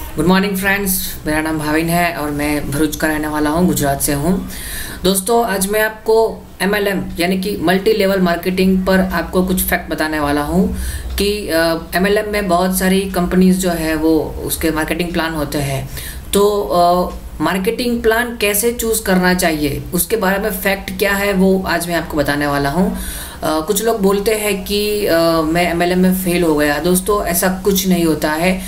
Good morning friends, मेरा नाम भाविन है और मैं भरूच का रहने वाला हूँ, गुजरात से हूँ। दोस्तों, आज मैं आपको MLM यानी कि मल्टी लेवल मार्केटिंग पर आपको कुछ फैक्ट बताने वाला हूँ कि MLM में बहुत सारी कंपनीज जो है वो उसके मार्केटिंग प्लान होते हैं। तो मार्केटिंग प्लान कैसे चूज़ करना चाहिए उसके बारे में फैक्ट क्या है वो आज मैं आपको बताने वाला हूँ। कुछ लोग बोलते हैं कि मैं MLM में फेल हो गया। दोस्तों, ऐसा कुछ नहीं होता है।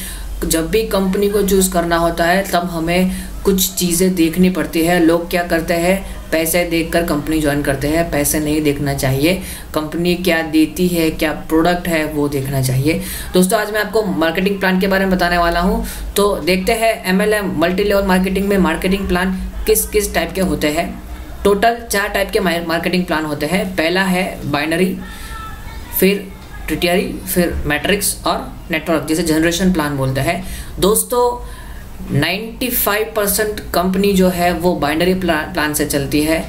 जब भी कंपनी को चूज़ करना होता है तब हमें कुछ चीज़ें देखनी पड़ती है। लोग क्या करते हैं, पैसे देखकर कंपनी ज्वाइन करते हैं। पैसे नहीं देखना चाहिए, कंपनी क्या देती है, क्या प्रोडक्ट है वो देखना चाहिए। दोस्तों, आज मैं आपको मार्केटिंग प्लान के बारे में बताने वाला हूँ। तो देखते हैं MLM मल्टी लेवल मार्केटिंग में मार्केटिंग प्लान किस किस टाइप के होते हैं। टोटल 4 टाइप के मार्केटिंग प्लान होते हैं। पहला है बाइनरी, फिर ट्रिटियरी, फिर मैट्रिक्स और नेटवर्क, जिसे जनरेशन प्लान बोलते हैं। दोस्तों, 95% कंपनी जो है वो बाइनरी प्लान से चलती है।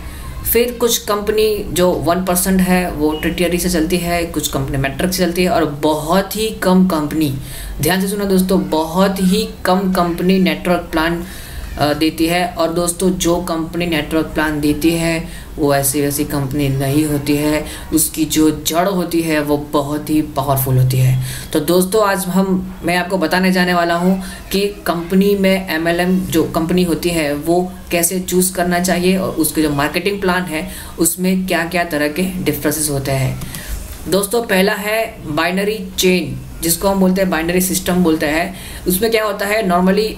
फिर कुछ कंपनी जो 1% है वो ट्रिटियरी से चलती है, कुछ कंपनी मैट्रिक्स से चलती है और बहुत ही कम कंपनी, ध्यान से सुनो दोस्तों, बहुत ही कम कंपनी नेटवर्क प्लान देती है। और दोस्तों, जो कंपनी नेटवर्क प्लान देती है वो ऐसी वैसी कंपनी नहीं होती है, उसकी जो जड़ होती है वो बहुत ही पावरफुल होती है। तो दोस्तों, आज मैं आपको बताने जाने वाला हूँ कि कंपनी में MLM जो कंपनी होती है वो कैसे चूज़ करना चाहिए और उसके जो मार्केटिंग प्लान है उसमें क्या क्या तरह के डिफरेंसेस होते हैं। दोस्तों, पहला है बाइनरी चेन, जिसको हम बोलते हैं बाइनरी सिस्टम बोलते हैं। उसमें क्या होता है, नॉर्मली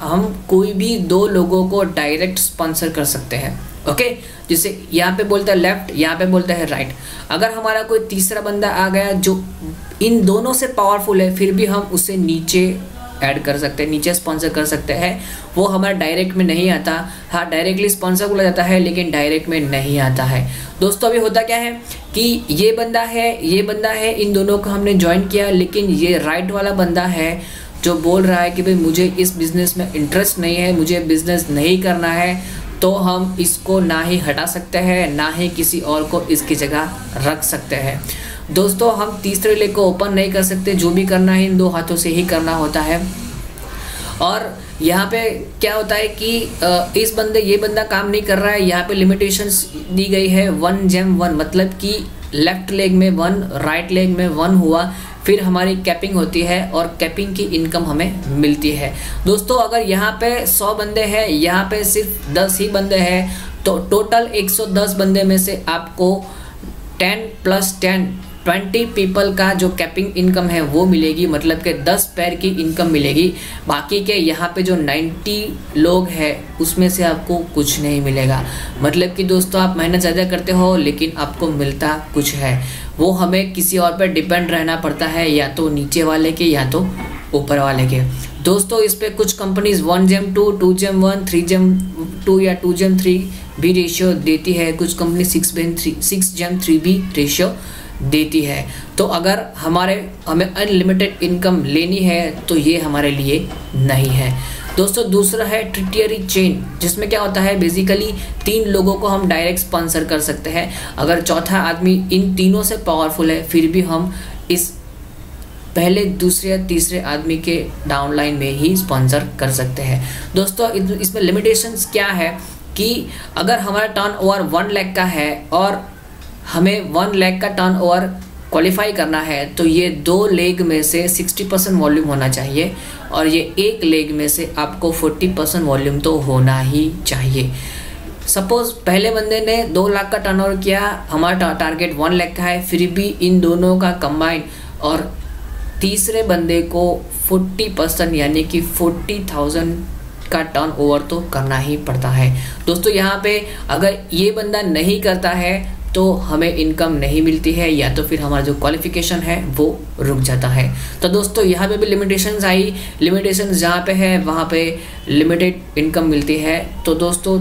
हम कोई भी 2 लोगों को डायरेक्ट स्पॉन्सर कर सकते हैं। ओके, जिसे यहाँ पे बोलते हैं लेफ्ट, यहाँ पे बोलते हैं राइट। अगर हमारा कोई तीसरा बंदा आ गया जो इन दोनों से पावरफुल है, फिर भी हम उसे नीचे ऐड कर सकते हैं, नीचे स्पॉन्सर कर सकते हैं। वो हमारा डायरेक्ट में नहीं आता। हाँ, डायरेक्टली स्पॉन्सर बोला जाता है लेकिन डायरेक्ट में नहीं आता है। दोस्तों, अभी होता क्या है कि ये बंदा है, इन दोनों को हमने ज्वाइन किया, लेकिन ये राइट वाला बंदा है जो बोल रहा है कि भाई मुझे इस बिज़नेस में इंटरेस्ट नहीं है, मुझे बिज़नेस नहीं करना है। तो हम इसको ना ही हटा सकते हैं, ना ही किसी और को इसकी जगह रख सकते हैं। दोस्तों, हम तीसरे लेग को ओपन नहीं कर सकते। जो भी करना है इन 2 हाथों से ही करना होता है। और यहाँ पे क्या होता है कि ये बंदा काम नहीं कर रहा है। यहाँ पे लिमिटेशंस दी गई है 1 जेम 1, मतलब कि लेफ्ट लेग में 1, राइट लेग में 1 हुआ, फिर हमारी कैपिंग होती है और कैपिंग की इनकम हमें मिलती है। दोस्तों, अगर यहाँ पे 100 बंदे हैं, यहाँ पे सिर्फ 10 ही बंदे हैं, तो टोटल 110 बंदे में से आपको 10 + 10 20 पीपल का जो कैपिंग इनकम है वो मिलेगी, मतलब कि 10 पैर की इनकम मिलेगी। बाकी के यहाँ पे जो 90 लोग हैं उसमें से आपको कुछ नहीं मिलेगा। मतलब कि दोस्तों, आप मेहनत ज़्यादा करते हो लेकिन आपको मिलता कुछ है। वो हमें किसी और पर डिपेंड रहना पड़ता है, या तो नीचे वाले के या तो ऊपर वाले के। दोस्तों, इस पर कुछ कंपनीज 1 जेम 2, 2 जेम 1, 3 जेम 2 या 2 जेम 3 भी रेशियो देती है। कुछ कंपनी 6 जेम 3 भी रेशियो देती है। तो अगर हमें अनलिमिटेड इनकम लेनी है तो ये हमारे लिए नहीं है। दोस्तों, दूसरा है ट्रिटियरी चेन, जिसमें क्या होता है, बेसिकली 3 लोगों को हम डायरेक्ट स्पॉन्सर कर सकते हैं। अगर चौथा आदमी इन तीनों से पावरफुल है फिर भी हम इस पहले, दूसरे या तीसरे आदमी के डाउनलाइन में ही स्पॉन्सर कर सकते हैं। दोस्तों, इसमें लिमिटेशंस क्या है कि अगर हमारा टर्नओवर 1 लाख का है और हमें 1 लाख का टर्नओवर क्वालिफाई करना है, तो ये 2 लेग में से 60% वॉल्यूम होना चाहिए और ये 1 लेग में से आपको 40% वॉल्यूम तो होना ही चाहिए। सपोज पहले बंदे ने 2 लाख का टर्नओवर किया, हमारा टारगेट 1 लाख का है, फिर भी इन दोनों का कंबाइन और तीसरे बंदे को 40% यानी कि 40,000 का टर्नओवर तो करना ही पड़ता है। दोस्तों, यहाँ पे अगर ये बंदा नहीं करता है तो हमें इनकम नहीं मिलती है, या तो फिर हमारा जो क्वालिफिकेशन है वो रुक जाता है। तो दोस्तों, यहाँ पे भी लिमिटेशंस आई। लिमिटेशंस जहाँ पे है वहाँ पे लिमिटेड इनकम मिलती है। तो दोस्तों,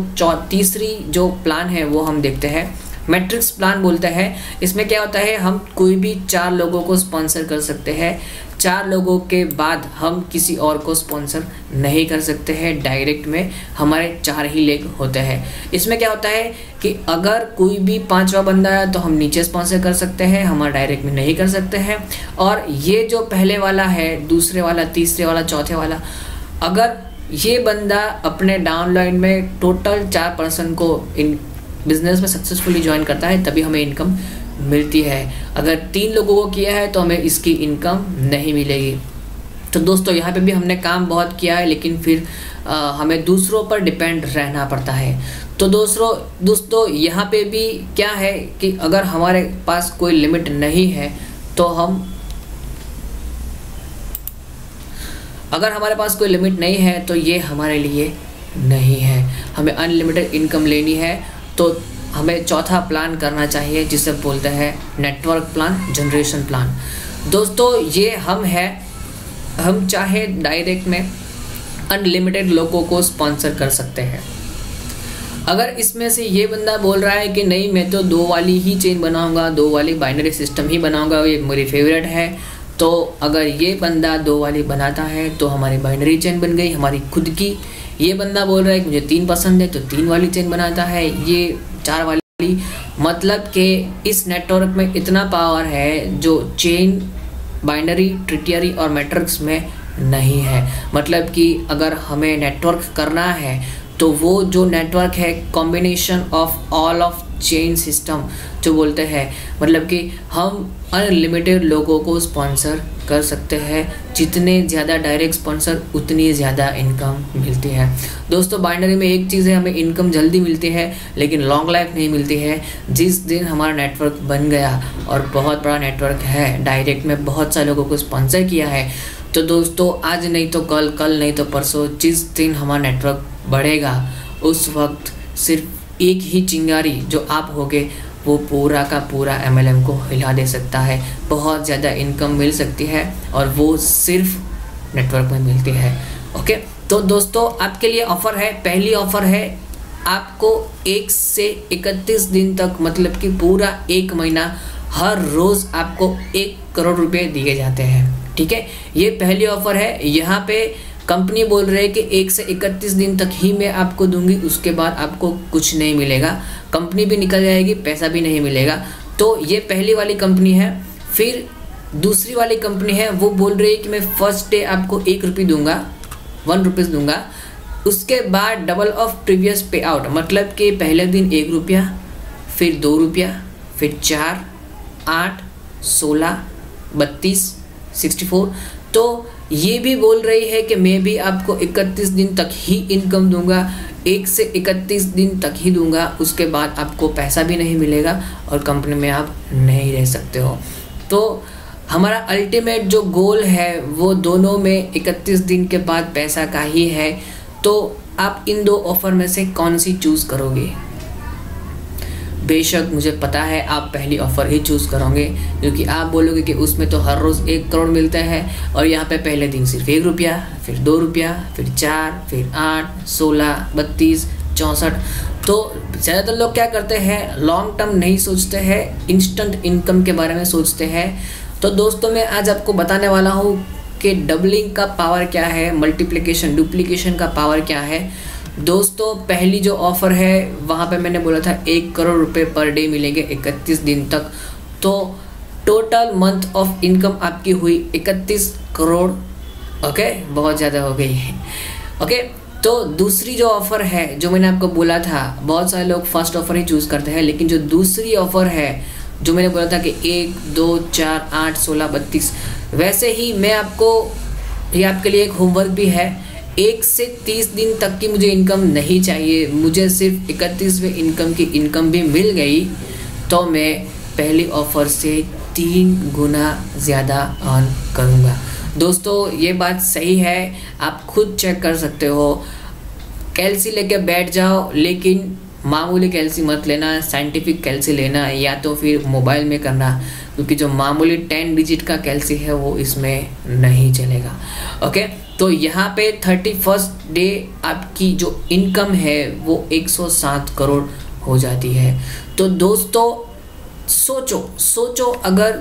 तीसरी जो प्लान है वो हम देखते हैं मैट्रिक्स प्लान बोलते हैं। इसमें क्या होता है, हम कोई भी 4 लोगों को स्पॉन्सर कर सकते हैं। 4 लोगों के बाद हम किसी और को स्पॉन्सर नहीं कर सकते हैं। डायरेक्ट में हमारे 4 ही लेग होते हैं। इसमें क्या होता है कि अगर कोई भी 5वां बंदा है तो हम नीचे स्पॉन्सर कर सकते हैं, हमारा डायरेक्ट में नहीं कर सकते हैं। और ये जो पहले वाला है, दूसरे वाला, तीसरे वाला, चौथे वाला, अगर ये बंदा अपने डाउनलाइन में टोटल 4 पर्सन को इन बिजनेस में सक्सेसफुली ज्वाइन करता है तभी हमें इनकम मिलती है। अगर 3 लोगों को किया है तो हमें इसकी इनकम नहीं मिलेगी। तो दोस्तों यहाँ पे भी हमने काम बहुत किया है, लेकिन फिर हमें दूसरों पर डिपेंड रहना पड़ता है। तो दोस्तों यहाँ पे भी क्या है कि अगर हमारे पास कोई लिमिट नहीं है तो अगर हमारे पास कोई लिमिट नहीं है तो ये हमारे लिए नहीं है। हमें अनलिमिटेड इनकम लेनी है तो हमें चौथा प्लान करना चाहिए, जिसे बोलते हैं नेटवर्क प्लान, जनरेशन प्लान। दोस्तों ये हम चाहे डायरेक्ट में अनलिमिटेड लोगों को स्पॉन्सर कर सकते हैं। अगर इसमें से ये बंदा बोल रहा है कि नहीं, मैं तो 2 वाली ही चेन बनाऊंगा, 2 वाली बाइनरी सिस्टम ही बनाऊंगा, ये मेरी फेवरेट है, तो अगर ये बंदा 2 वाली बनाता है तो हमारी बाइनरी चेन बन गई, हमारी खुद की। ये बंदा बोल रहा है कि मुझे 3 पसंद है तो 3 वाली चेन बनाता है, ये 4 वाली। मतलब कि इस नेटवर्क में इतना पावर है जो चेन, बाइनरी, ट्रिटियरी और मैट्रिक्स में नहीं है। मतलब कि अगर हमें नेटवर्क करना है तो वो जो नेटवर्क है combination of all of chain system जो बोलते हैं, मतलब कि हम अनलिमिटेड लोगों को स्पॉन्सर कर सकते हैं। जितने ज़्यादा डायरेक्ट स्पॉन्सर उतनी ज़्यादा इनकम मिलती है। दोस्तों बाइनरी में एक चीज़ है, हमें इनकम जल्दी मिलती है लेकिन लॉन्ग लाइफ नहीं मिलती है। जिस दिन हमारा नेटवर्क बन गया और बहुत बड़ा नेटवर्क है, डायरेक्ट में बहुत सारे लोगों को स्पॉन्सर किया है, तो दोस्तों आज नहीं तो कल, कल नहीं तो परसों, जिस दिन हमारा नेटवर्क बढ़ेगा उस वक्त सिर्फ एक ही चिंगारी जो आप होगे वो पूरा का पूरा MLM को हिला दे सकता है। बहुत ज़्यादा इनकम मिल सकती है और वो सिर्फ नेटवर्क में मिलती है। ओके, तो दोस्तों आपके लिए ऑफ़र है। पहली ऑफ़र है, आपको 1 से 31 दिन तक, मतलब कि पूरा 1 महीना, हर रोज़ आपको 1 करोड़ रुपए दिए जाते हैं। ठीक है, ये पहली ऑफ़र है। यहाँ पे कंपनी बोल रही है कि 1 से 31 दिन तक ही मैं आपको दूंगी, उसके बाद आपको कुछ नहीं मिलेगा, कंपनी भी निकल जाएगी, पैसा भी नहीं मिलेगा। तो ये पहली वाली कंपनी है। फिर दूसरी वाली कंपनी है, वो बोल रही है कि मैं फर्स्ट डे आपको 1 रुपये दूंगा, 1 रुपीज़ दूंगा, उसके बाद डबल ऑफ प्रीवियस पे आउट, मतलब कि पहले दिन 1 रुपया, फिर 2 रुपया, फिर 4, 8, 16, 32, 64। तो ये भी बोल रही है कि मैं भी आपको 31 दिन तक ही इनकम दूंगा, 1 से 31 दिन तक ही दूंगा, उसके बाद आपको पैसा भी नहीं मिलेगा और कंपनी में आप नहीं रह सकते हो। तो हमारा अल्टीमेट जो गोल है वो दोनों में 31 दिन के बाद पैसा का ही है। तो आप इन 2 ऑफ़र में से कौन सी चूज़ करोगे? बेशक मुझे पता है आप पहली ऑफ़र ही चूज़ करोगे, क्योंकि आप बोलोगे कि उसमें तो हर रोज़ 1 करोड़ मिलता है और यहाँ पे पहले दिन सिर्फ 1 रुपया, फिर 2 रुपया, फिर 4, फिर 8, 16, 32, 64। तो ज़्यादातर लोग क्या करते हैं, लॉन्ग टर्म नहीं सोचते हैं, इंस्टेंट इनकम के बारे में सोचते हैं। तो दोस्तों मैं आज आपको बताने वाला हूँ कि डबलिंग का पावर क्या है, मल्टीप्लिकेशन, डुप्लीकेशन का पावर क्या है। दोस्तों पहली जो ऑफ़र है वहाँ पे मैंने बोला था 1 करोड़ रुपए पर डे मिलेंगे 31 दिन तक। तो टोटल मंथ ऑफ इनकम आपकी हुई 31 करोड़। ओके, बहुत ज़्यादा हो गई है। ओके, तो दूसरी जो ऑफ़र है जो मैंने आपको बोला था, बहुत सारे लोग फर्स्ट ऑफ़र ही चूज़ करते हैं, लेकिन जो दूसरी ऑफ़र है जो मैंने बोला था कि 1, 2, 4, 8, 16, 32, वैसे ही मैं आपको, ये आपके लिए एक होमवर्क भी है, 1 से 30 दिन तक की मुझे इनकम नहीं चाहिए, मुझे सिर्फ 31वें इनकम की इनकम भी मिल गई तो मैं पहली ऑफ़र से 3 गुना ज़्यादा अर्न करूँगा। दोस्तों ये बात सही है, आप खुद चेक कर सकते हो। कैल्सी लेके बैठ जाओ, लेकिन मामूली कैल्सी मत लेना, साइंटिफिक कैल्सी लेना, या तो फिर मोबाइल में करना, क्योंकि जो मामूली 10 डिजिट का कैल्सी है वो इसमें नहीं चलेगा। ओके, तो यहाँ पे 31 डे आपकी जो इनकम है वो 107 करोड़ हो जाती है। तो दोस्तों सोचो अगर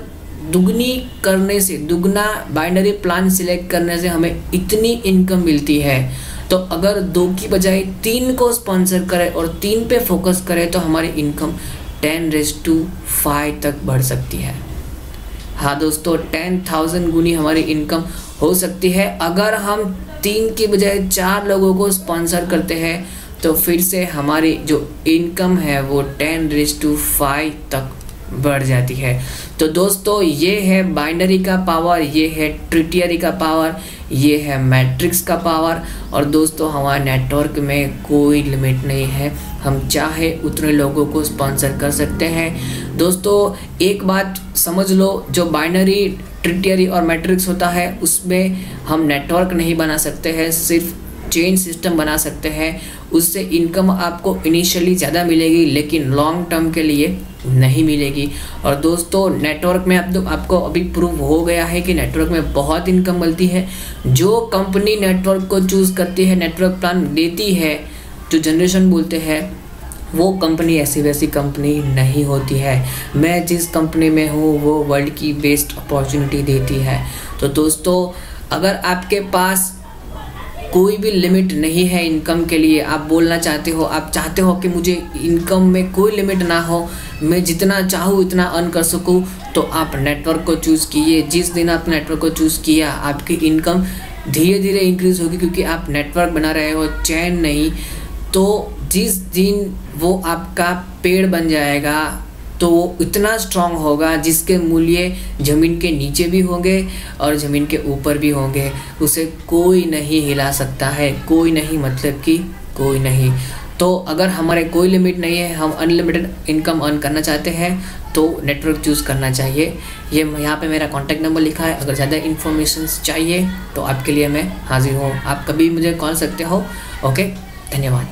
दुगना बाइनरी प्लान सिलेक्ट करने से हमें इतनी इनकम मिलती है, तो अगर 2 की बजाय 3 को स्पॉन्सर करें और 3 पे फोकस करें तो हमारी इनकम 10⁵ तक बढ़ सकती है। हाँ दोस्तों, 10,000 गुनी हमारी इनकम हो सकती है। अगर हम 3 की बजाय 4 लोगों को स्पॉन्सर करते हैं तो फिर से हमारी जो इनकम है वो 10⁵ तक बढ़ जाती है। तो दोस्तों ये है बाइनरी का पावर, ये है ट्रिटियरी का पावर, ये है मैट्रिक्स का पावर। और दोस्तों हमारे नेटवर्क में कोई लिमिट नहीं है, हम चाहे उतने लोगों को स्पॉन्सर कर सकते हैं। दोस्तों एक बात समझ लो, जो बाइनरी, ट्रिटियरी और मैट्रिक्स होता है उसमें हम नेटवर्क नहीं बना सकते हैं, सिर्फ चेन सिस्टम बना सकते हैं। उससे इनकम आपको इनिशियली ज़्यादा मिलेगी लेकिन लॉन्ग टर्म के लिए नहीं मिलेगी। और दोस्तों नेटवर्क में आपको अभी प्रूव हो गया है कि नेटवर्क में बहुत इनकम मिलती है। जो कंपनी नेटवर्क को चूज़ करती है, नेटवर्क प्लान देती है, जो जनरेशन बोलते हैं, वो कंपनी ऐसी वैसी कंपनी नहीं होती है। मैं जिस कंपनी में हूँ वो वर्ल्ड की बेस्ट अपॉर्चुनिटी देती है। तो दोस्तों अगर आपके पास कोई भी लिमिट नहीं है इनकम के लिए, आप बोलना चाहते हो, आप चाहते हो कि मुझे इनकम में कोई लिमिट ना हो, मैं जितना चाहूँ इतना अर्न कर सकूँ, तो आप नेटवर्क को चूज़ कीजिए। जिस दिन आप नेटवर्क को चूज़ किया आपकी इनकम धीरे धीरे इंक्रीज़ होगी, क्योंकि आप नेटवर्क बना रहे हो, चैन नहीं। तो जिस दिन वो आपका पेड़ बन जाएगा तो वो इतना स्ट्रांग होगा जिसके मूल्य ज़मीन के नीचे भी होंगे और ज़मीन के ऊपर भी होंगे, उसे कोई नहीं हिला सकता है। कोई नहीं मतलब कि कोई नहीं। तो अगर हमारे कोई लिमिट नहीं है, हम अनलिमिटेड इनकम अर्न करना चाहते हैं तो नेटवर्क चूज़ करना चाहिए। ये यहाँ पे मेरा कॉन्टैक्ट नंबर लिखा है, अगर ज़्यादा इन्फॉर्मेशन चाहिए तो आपके लिए मैं हाजिर हूँ, आप कभी मुझे कॉल सकते हो। ओके, धन्यवाद।